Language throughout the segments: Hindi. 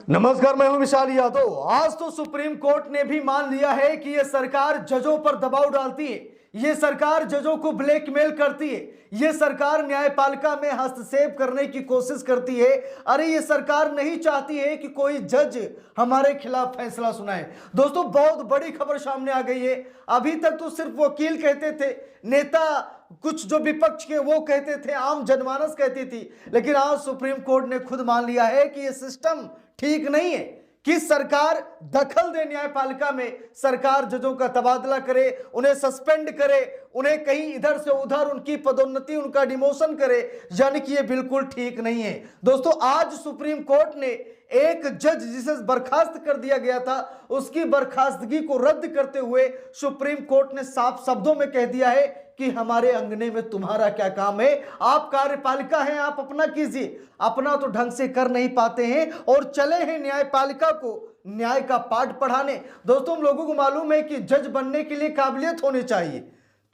नमस्कार, मैं हूं विशाल यादव। आज तो सुप्रीम कोर्ट ने भी मान लिया है कि यह सरकार जजों पर दबाव डालती है, यह सरकार जजों को ब्लैकमेल करती है, यह सरकार न्यायपालिका में हस्तक्षेप करने की कोशिश करती है। अरे ये सरकार नहीं चाहती है कि कोई जज हमारे खिलाफ फैसला सुनाए। दोस्तों, बहुत बड़ी खबर सामने आ गई है। अभी तक तो सिर्फ वकील कहते थे, नेता कुछ जो विपक्ष के वो कहते थे, आम जनमानस कहती थी, लेकिन आज सुप्रीम कोर्ट ने खुद मान लिया है कि यह सिस्टम ठीक नहीं है कि सरकार दखल दे न्यायपालिका में, सरकार जजों का तबादला करे, उन्हें सस्पेंड करे, उन्हें कहीं इधर से उधर उनकी पदोन्नति, उनका डिमोशन करे, यानी कि ये बिल्कुल ठीक नहीं है। दोस्तों, आज सुप्रीम कोर्ट ने एक जज जिसे बर्खास्त कर दिया गया था, उसकी बर्खास्तगी को रद्द करते हुए सुप्रीम कोर्ट ने साफ शब्दों में कह दिया है कि हमारे अंगने में तुम्हारा क्या काम है। आप कार्यपालिका हैं, आप अपना कीजिए। अपना तो ढंग से कर नहीं पाते हैं और चले हैं न्यायपालिका को न्याय का पाठ पढ़ाने। दोस्तों, हम लोगों को मालूम है कि जज बनने के लिए काबिलियत होनी चाहिए,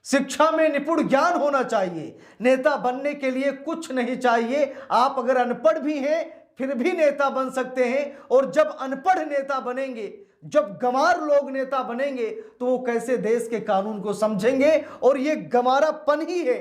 शिक्षा में निपुण ज्ञान होना चाहिए, नेता बनने के लिए कुछ नहीं चाहिए। आप अगर अनपढ़ भी हैं फिर भी नेता बन सकते हैं। और जब अनपढ़ नेता बनेंगे, जब गंवार लोग नेता बनेंगे, तो वो कैसे देश के कानून को समझेंगे। और ये गंवारापन ही है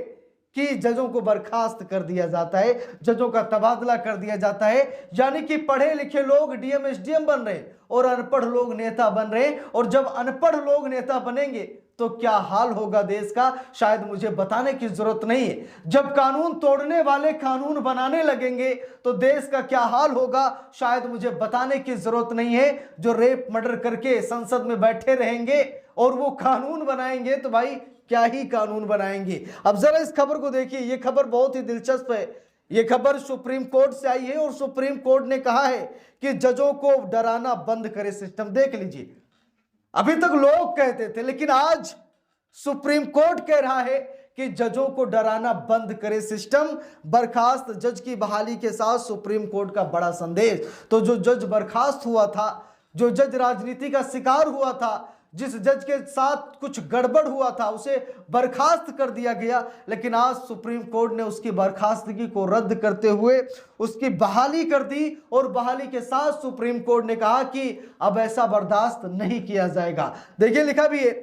कि जजों को बर्खास्त कर दिया जाता है, जजों का तबादला कर दिया जाता है। यानी कि पढ़े लिखे लोग डीएम एसडीएम बन रहे हैं और अनपढ़ लोग नेता बन रहे हैं। और जब अनपढ़ लोग नेता बनेंगे तो क्या हाल होगा देश का, शायद मुझे बताने की जरूरत नहीं है। जब कानून तोड़ने वाले कानून बनाने लगेंगे तो देश का क्या हाल होगा, शायद मुझे बताने की जरूरत नहीं है। जो रेप मर्डर करके संसद में बैठे रहेंगे और वो कानून बनाएंगे, तो भाई क्या ही कानून बनाएंगे। अब जरा इस खबर को देखिए, ये खबर बहुत ही दिलचस्प है। ये खबर सुप्रीम कोर्ट से आई है और सुप्रीम कोर्ट ने कहा है कि जजों को डराना बंद करे सिस्टम। देख लीजिए, अभी तक लोग कहते थे, लेकिन आज सुप्रीम कोर्ट कह रहा है कि जजों को डराना बंद करे सिस्टम। बर्खास्त जज की बहाली के साथ सुप्रीम कोर्ट का बड़ा संदेश। तो जो जज बर्खास्त हुआ था, जो जज राजनीति का शिकार हुआ था, जिस जज के साथ कुछ गड़बड़ हुआ था, उसे बर्खास्त कर दिया गया। लेकिन आज सुप्रीम कोर्ट ने उसकी बर्खास्तगी को रद्द करते हुए उसकी बहाली कर दी। और बहाली के साथ सुप्रीम कोर्ट ने कहा कि अब ऐसा बर्दाश्त नहीं किया जाएगा। देखिए, लिखा भी है,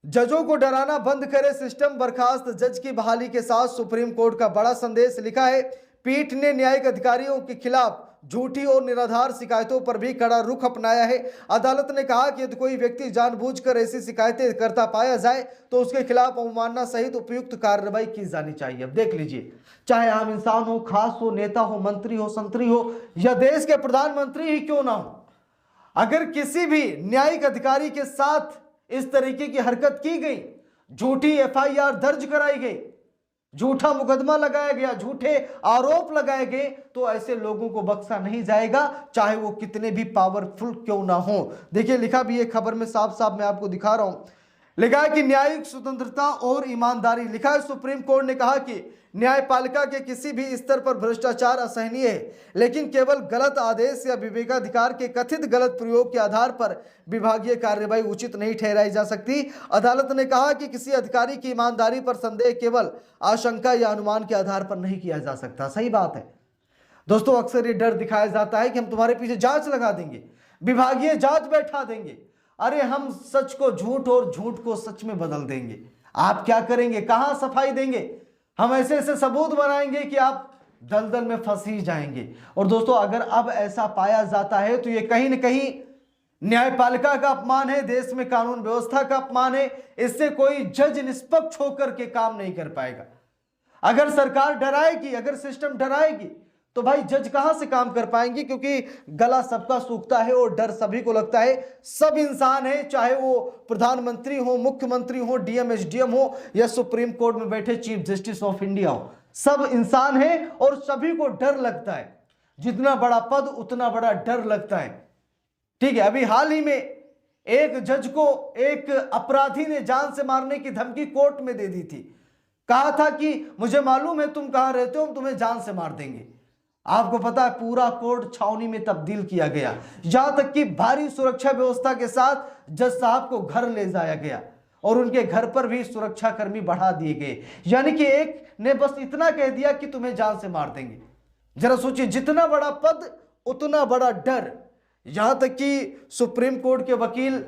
जजों को डराना बंद करे सिस्टम, बर्खास्त जज की बहाली के साथ सुप्रीम कोर्ट का बड़ा संदेश। लिखा है, पीठ ने न्यायिक अधिकारियों के खिलाफ झूठी और निराधार शिकायतों पर भी कड़ा रुख अपनाया है। अदालत ने कहा कि यदि कोई व्यक्ति जानबूझकर ऐसी शिकायतें करता पाया जाए तो उसके खिलाफ अवमानना सहित उपयुक्त कार्रवाई की जानी चाहिए। अब देख लीजिए, चाहे आम इंसान हो, खास हो, नेता हो, मंत्री हो, संतरी हो, या देश के प्रधानमंत्री ही क्यों ना हो, अगर किसी भी न्यायिक अधिकारी के साथ इस तरीके की हरकत की गई, झूठी एफआईआर दर्ज कराई गई, झूठा मुकदमा लगाया गया, झूठे आरोप लगाए गए, तो ऐसे लोगों को बख्शा नहीं जाएगा, चाहे वो कितने भी पावरफुल क्यों ना हो। देखिए, लिखा भी है खबर में, साफ साफ मैं आपको दिखा रहा हूं। लिखा है कि न्यायिक स्वतंत्रता और ईमानदारी। लिखा है, सुप्रीम कोर्ट ने कहा कि न्यायपालिका के किसी भी स्तर पर भ्रष्टाचार असहनीय है, लेकिन केवल गलत आदेश या विवेकाधिकार के कथित गलत प्रयोग के आधार पर विभागीय कार्रवाई उचित नहीं ठहराई जा सकती। अदालत ने कहा कि किसी अधिकारी की ईमानदारी पर संदेह केवल आशंका या अनुमान के आधार पर नहीं किया जा सकता। सही बात है दोस्तों, अक्सर ये डर दिखाया जाता है कि हम तुम्हारे पीछे जांच लगा देंगे, विभागीय जांच बैठा देंगे, अरे हम सच को झूठ और झूठ को सच में बदल देंगे। आप क्या करेंगे, कहां सफाई देंगे, हम ऐसे ऐसे सबूत बनाएंगे कि आप दलदल में फंस ही जाएंगे। और दोस्तों, अगर अब ऐसा पाया जाता है तो ये कहीं न कहीं न्यायपालिका का अपमान है, देश में कानून व्यवस्था का अपमान है। इससे कोई जज निष्पक्ष होकर के काम नहीं कर पाएगा। अगर सरकार डराएगी, अगर सिस्टम डराएगी, तो भाई जज कहां से काम कर पाएंगे, क्योंकि गला सबका सूखता है और डर सभी को लगता है। सब इंसान है, चाहे वो प्रधानमंत्री हो, मुख्यमंत्री हो, डीएम एसडीएम हो, या सुप्रीम कोर्ट में बैठे चीफ जस्टिस ऑफ इंडिया हो, सब इंसान है और सभी को डर लगता है। जितना बड़ा पद उतना बड़ा डर लगता है। ठीक है, अभी हाल ही में एक जज को एक अपराधी ने जान से मारने की धमकी कोर्ट में दे दी थी। कहा था कि मुझे मालूम है तुम कहां रहते हो, हम तुम्हें जान से मार देंगे। आपको पता है, पूरा कोर्ट छावनी में तब्दील किया गया, यहां तक कि भारी सुरक्षा व्यवस्था के साथ जज साहब को घर ले जाया गया और उनके घर पर भी सुरक्षा कर्मी बढ़ा दिए गए। यानी कि एक ने बस इतना कह दिया कि तुम्हें जान से मार देंगे। जरा सोचिए, जितना बड़ा पद उतना बड़ा डर। यहां तक कि सुप्रीम कोर्ट के वकील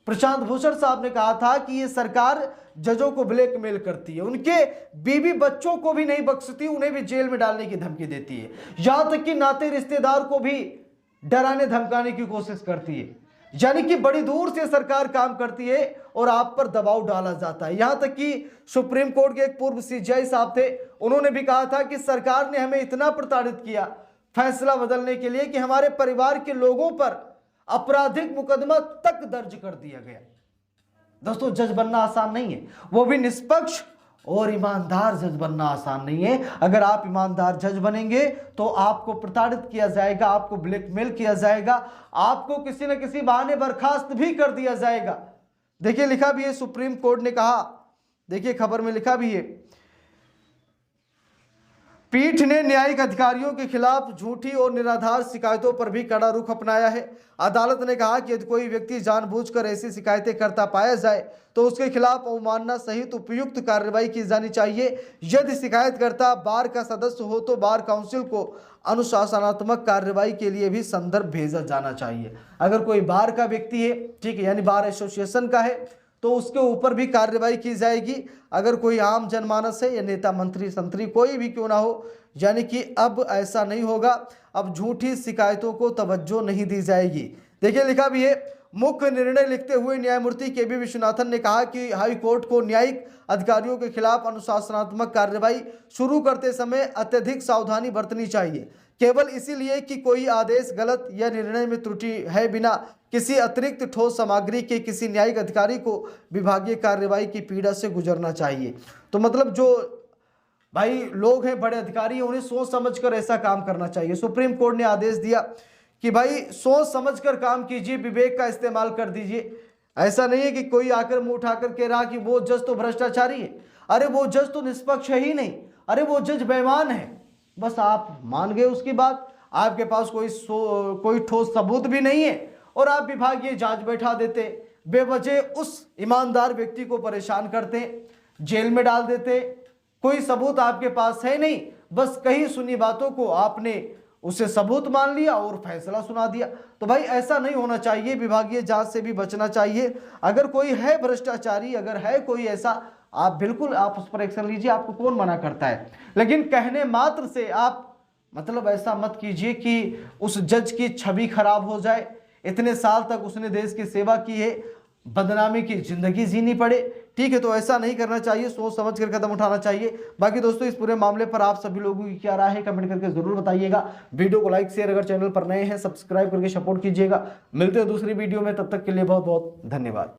प्रशांत भूषण साहब ने कहा था कि ये सरकार जजों को ब्लैकमेल करती है, उनके बीवी बच्चों को भी नहीं बख्शती, उन्हें भी जेल में डालने की धमकी देती है, यहां तक कि नाते रिश्तेदार को भी डराने धमकाने की कोशिश करती है। यानी कि बड़ी दूर से सरकार काम करती है और आप पर दबाव डाला जाता है। यहां तक कि सुप्रीम कोर्ट के एक पूर्व सीजेआई साहब थे, उन्होंने भी कहा था कि सरकार ने हमें इतना प्रताड़ित किया फैसला बदलने के लिए कि हमारे परिवार के लोगों पर आपराधिक मुकदमा तक दर्ज कर दिया गया। दोस्तों, जज बनना आसान नहीं है, वो भी निष्पक्ष और ईमानदार जज बनना आसान नहीं है। अगर आप ईमानदार जज बनेंगे तो आपको प्रताड़ित किया जाएगा, आपको ब्लैकमेल किया जाएगा, आपको किसी न किसी बहाने बर्खास्त भी कर दिया जाएगा। देखिए लिखा भी है, सुप्रीम कोर्ट ने कहा, देखिए खबर में लिखा भी है, पीठ ने न्यायिक अधिकारियों के खिलाफ झूठी और निराधार शिकायतों पर भी कड़ा रुख अपनाया है। अदालत ने कहा कि यदि कोई व्यक्ति जानबूझकर ऐसी शिकायतें करता पाया जाए तो उसके खिलाफ अवमानना सहित उपयुक्त कार्रवाई की जानी चाहिए। यदि शिकायतकर्ता बार का सदस्य हो तो बार काउंसिल को अनुशासनात्मक कार्रवाई के लिए भी संदर्भ भेजा जाना चाहिए। अगर कोई बार का व्यक्ति है, ठीक है, यानी बार एसोसिएशन का है, तो उसके ऊपर भी कार्रवाई की जाएगी। अगर कोई आम जनमानस है या नेता मंत्री संतरी कोई भी क्यों ना हो, यानी कि अब ऐसा नहीं होगा, अब झूठी शिकायतों को तवज्जो नहीं दी जाएगी। देखिए लिखा भी है, मुख्य निर्णय लिखते हुए न्यायमूर्ति के.बी. विश्वनाथन ने कहा कि हाई कोर्ट को न्यायिक अधिकारियों के खिलाफ अनुशासनात्मक कार्रवाई शुरू करते समय अत्यधिक सावधानी बरतनी चाहिए, केवल इसीलिए कि कोई आदेश गलत या निर्णय में त्रुटि है बिना किसी अतिरिक्त ठोस सामग्री के किसी न्यायिक अधिकारी को विभागीय कार्रवाई की पीड़ा से गुजरना चाहिए। तो मतलब जो भाई लोग हैं, बड़े अधिकारी हैं, उन्हें सोच समझकर ऐसा काम करना चाहिए। सुप्रीम कोर्ट ने आदेश दिया कि भाई सोच समझकर काम कीजिए, विवेक का इस्तेमाल कर दीजिए। ऐसा नहीं है कि कोई आकर मुंह उठाकर कह रहा कि वो जज तो भ्रष्टाचारी है, अरे वो जज तो निष्पक्ष है ही नहीं, अरे वो जज बेईमान है। बस आप मान गए उसकी बात, आपके पास कोई ठोस सबूत भी नहीं है और आप विभागीय जांच बैठा देते, बेवजह उस ईमानदार व्यक्ति को परेशान करते, जेल में डाल देते। कोई सबूत आपके पास है नहीं, बस कही सुनी बातों को आपने उसे सबूत मान लिया और फैसला सुना दिया। तो भाई ऐसा नहीं होना चाहिए, विभागीय जांच से भी बचना चाहिए। अगर कोई है भ्रष्टाचारी, अगर है कोई ऐसा, आप बिल्कुल आप उस पर एक्शन लीजिए, आपको कौन मना करता है। लेकिन कहने मात्र से आप मतलब ऐसा मत कीजिए कि उस जज की छवि खराब हो जाए, इतने साल तक उसने देश की सेवा की है, बदनामी की जिंदगी जीनी पड़े। ठीक है, तो ऐसा नहीं करना चाहिए, सोच समझ कर कदम उठाना चाहिए। बाकी दोस्तों, इस पूरे मामले पर आप सभी लोगों की क्या राय है कमेंट करके जरूर बताइएगा। वीडियो को लाइक शेयर, अगर चैनल पर नए हैं सब्सक्राइब करके सपोर्ट कीजिएगा। मिलते हैं दूसरी वीडियो में, तब तक के लिए बहुत बहुत धन्यवाद।